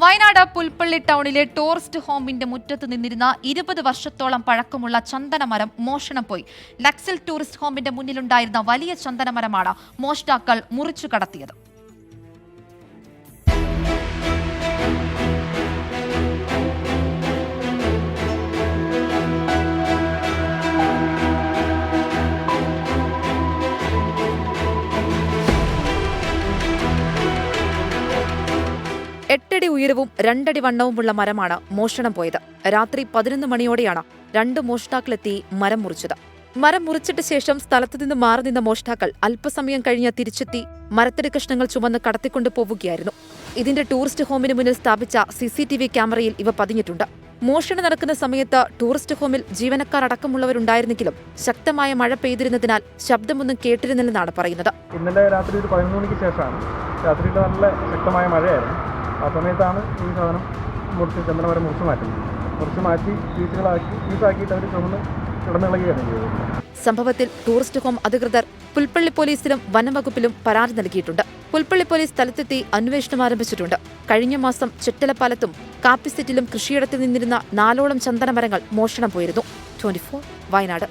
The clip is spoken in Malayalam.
വയനാട് പുൽപ്പള്ളി ടൗണിലെ ടൂറിസ്റ്റ് ഹോമിന്റെ മുറ്റത്ത് നിന്നിരുന്ന 20 വർഷത്തോളം പഴക്കമുള്ള ചന്ദനമരം മോഷണം പോയി. ലക്സിൽ ടൂറിസ്റ്റ് ഹോമിന്റെ മുന്നിലുണ്ടായിരുന്ന വലിയ ചന്ദനമരമാണ് മോഷ്ടാക്കൾ മുറിച്ചു കടത്തിയത്. എട്ടടി ഉയരവും 2 അടി വണ്ണവുമുള്ള മരമാണ് മോഷണം പോയത്. രാത്രി 11 മണിയോടെയാണ് 2 മോഷ്ടാക്കളെത്തി മരം മുറിച്ചത്. മരം മുറിച്ചിട്ട ശേഷം സ്ഥലത്തുനിന്ന് മാറി നിന്ന മോഷ്ടാക്കൾ അല്പസമയം കഴിഞ്ഞ് തിരിച്ചെത്തി മരത്തടി കഷ്ണങ്ങൾ ചുമന്ന് കടത്തിക്കൊണ്ടു പോവുകയായിരുന്നു. ഇതിന്റെ ടൂറിസ്റ്റ് ഹോമിന് മുന്നിൽ സ്ഥാപിച്ച CCTV ക്യാമറയിൽ ഇവ പതിഞ്ഞിട്ടുണ്ട്. മോഷണം നടക്കുന്ന സമയത്ത് ടൂറിസ്റ്റ് ഹോമിൽ ജീവനക്കാർ അടക്കമുള്ളവരുണ്ടായിരുന്നെങ്കിലും ശക്തമായ മഴ പെയ്തിരുന്നതിനാൽ ശബ്ദമൊന്നും കേട്ടിരുന്നില്ലെന്നാണ് പറയുന്നത്. ഇന്നലെ രാത്രി ഒരു 11 മണിക്ക് ശേഷമാണ്. രാത്രിയിൽ നല്ല ശക്തമായ മഴയായിരുന്നു. ആ സമയത്താണ് ഈ സാധനം ചന്ദനമരം മുറിച്ച് മാറ്റി പീസാക്കിയിട്ട് അവർ ചുമന്ന് കിടന്നിളകുകയാണ് ചെയ്തത്. സംഭവത്തിൽ ടൂറിസ്റ്റ് ഹോം അധികൃതർ പുൽപ്പള്ളി പോലീസിലും വനംവകുപ്പിലും പരാതി നൽകിയിട്ടുണ്ട്. പുൽപ്പള്ളി പോലീസ് സ്ഥലത്തെത്തി അന്വേഷണം ആരംഭിച്ചിട്ടുണ്ട്. കഴിഞ്ഞ മാസം ചെറ്റലപ്പാലത്തും കാപ്പിസെറ്റിലും കൃഷിയിടത്തിൽ നിന്നിരുന്ന 4ഓളം ചന്ദനമരങ്ങൾ മോഷണം പോയിരുന്നു. 24 വയനാട്.